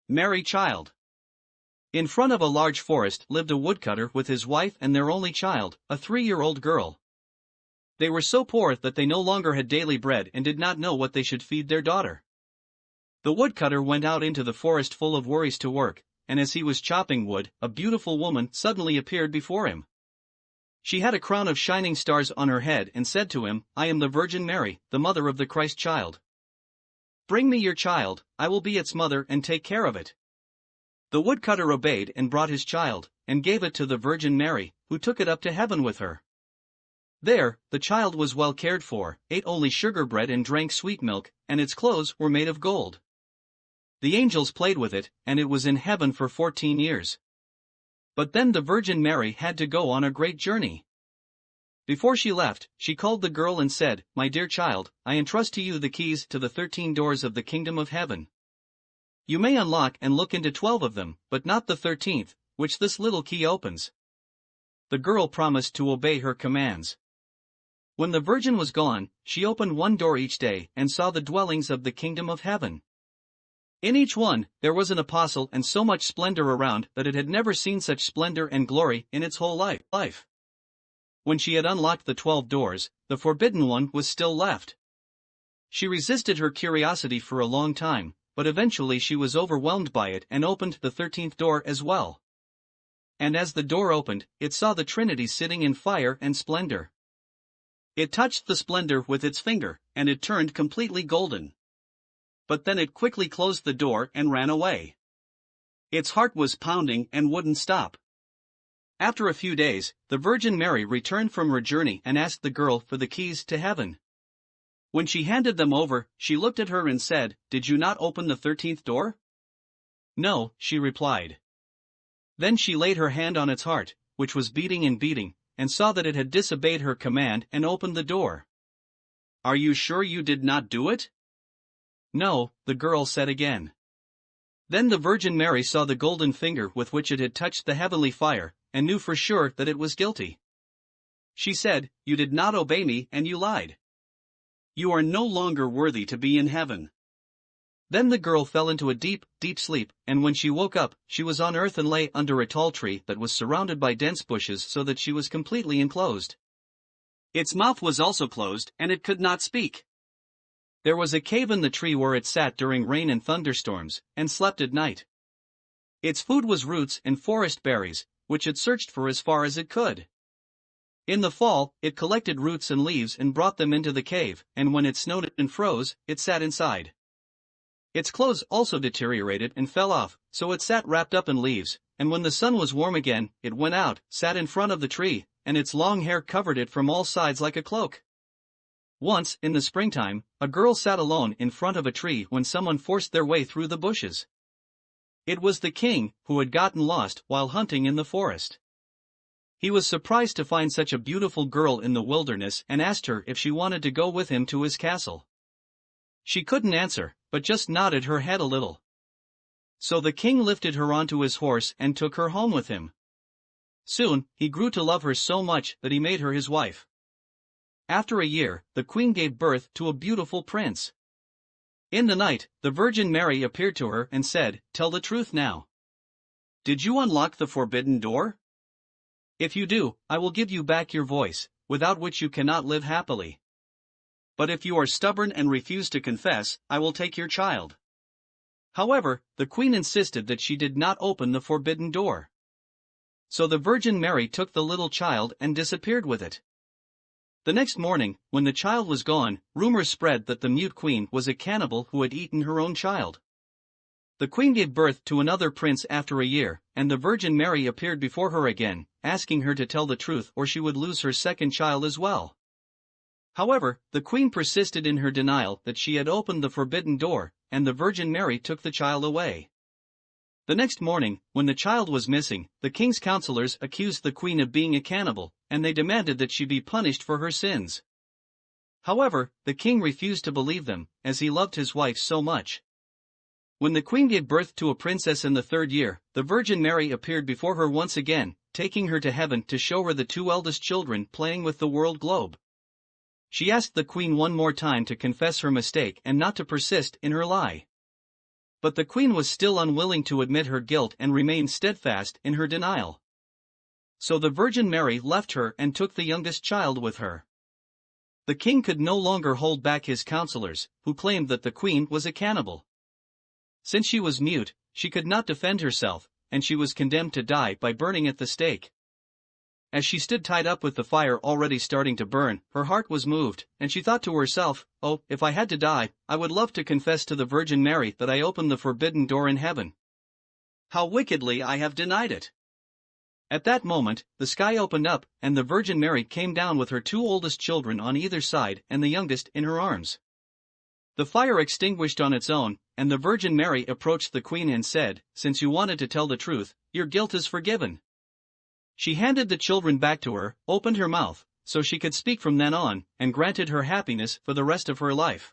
Merry child. In front of a large forest lived a woodcutter with his wife and their only child, a 3-year-old girl. They were so poor that they no longer had daily bread and did not know what they should feed their daughter. The woodcutter went out into the forest full of worries to work, and as he was chopping wood, a beautiful woman suddenly appeared before him. She had a crown of shining stars on her head and said to him, "I am the Virgin Mary, the mother of the Christ child. Bring me your child, I will be its mother and take care of it." The woodcutter obeyed and brought his child, and gave it to the Virgin Mary, who took it up to heaven with her. There, the child was well cared for, ate only sugar bread and drank sweet milk, and its clothes were made of gold. The angels played with it, and it was in heaven for 14 years. But then the Virgin Mary had to go on a great journey. Before she left, she called the girl and said, "My dear child, I entrust to you the keys to the 13 doors of the kingdom of heaven. You may unlock and look into 12 of them, but not the 13th, which this little key opens." The girl promised to obey her commands. When the Virgin was gone, she opened one door each day and saw the dwellings of the kingdom of heaven. In each one, there was an apostle and so much splendor around that it had never seen such splendor and glory in its whole life. When she had unlocked the 12 doors, the forbidden one was still left. She resisted her curiosity for a long time, but eventually she was overwhelmed by it and opened the 13th door as well. And as the door opened, it saw the Trinity sitting in fire and splendor. It touched the splendor with its finger, and it turned completely golden. But then it quickly closed the door and ran away. Its heart was pounding and wouldn't stop. After a few days, the Virgin Mary returned from her journey and asked the girl for the keys to heaven. When she handed them over, she looked at her and said, "Did you not open the 13th door?" "No," she replied. Then she laid her hand on its heart, which was beating and beating, and saw that it had disobeyed her command and opened the door. "Are you sure you did not do it?" "No," the girl said again. Then the Virgin Mary saw the golden finger with which it had touched the heavenly fire, and knew for sure that it was guilty. She said, "You did not obey me and you lied. You are no longer worthy to be in heaven." Then the girl fell into a deep, deep sleep, and when she woke up, she was on earth and lay under a tall tree that was surrounded by dense bushes so that she was completely enclosed. Its mouth was also closed, and it could not speak. There was a cave in the tree where it sat during rain and thunderstorms, and slept at night. Its food was roots and forest berries, which it searched for as far as it could. In the fall, it collected roots and leaves and brought them into the cave, and when it snowed and froze, it sat inside. Its clothes also deteriorated and fell off, so it sat wrapped up in leaves, and when the sun was warm again, it went out, sat in front of the tree, and its long hair covered it from all sides like a cloak. Once, in the springtime, a girl sat alone in front of a tree when someone forced their way through the bushes. It was the king, who had gotten lost while hunting in the forest. He was surprised to find such a beautiful girl in the wilderness and asked her if she wanted to go with him to his castle. She couldn't answer, but just nodded her head a little. So the king lifted her onto his horse and took her home with him. Soon, he grew to love her so much that he made her his wife. After a year, the queen gave birth to a beautiful prince. In the night, the Virgin Mary appeared to her and said, "Tell the truth now. Did you unlock the forbidden door? If you do, I will give you back your voice, without which you cannot live happily. But if you are stubborn and refuse to confess, I will take your child." However, the queen insisted that she did not open the forbidden door. So the Virgin Mary took the little child and disappeared with it. The next morning, when the child was gone, rumors spread that the mute queen was a cannibal who had eaten her own child. The queen gave birth to another prince after a year, and the Virgin Mary appeared before her again, asking her to tell the truth or she would lose her second child as well. However, the queen persisted in her denial that she had opened the forbidden door, and the Virgin Mary took the child away. The next morning, when the child was missing, the king's counselors accused the queen of being a cannibal, and they demanded that she be punished for her sins. However, the king refused to believe them, as he loved his wife so much. When the queen gave birth to a princess in the 3rd year, the Virgin Mary appeared before her once again, taking her to heaven to show her the 2 eldest children playing with the world globe. She asked the queen one more time to confess her mistake and not to persist in her lie. But the queen was still unwilling to admit her guilt and remained steadfast in her denial. So the Virgin Mary left her and took the youngest child with her. The king could no longer hold back his counselors, who claimed that the queen was a cannibal. Since she was mute, she could not defend herself, and she was condemned to die by burning at the stake. As she stood tied up with the fire already starting to burn, her heart was moved, and she thought to herself, "Oh, if I had to die, I would love to confess to the Virgin Mary that I opened the forbidden door in heaven. How wickedly I have denied it." At that moment, the sky opened up, and the Virgin Mary came down with her two oldest children on either side and the youngest in her arms. The fire extinguished on its own, and the Virgin Mary approached the queen and said, "Since you wanted to tell the truth, your guilt is forgiven." She handed the children back to her, opened her mouth, so she could speak from then on, and granted her happiness for the rest of her life.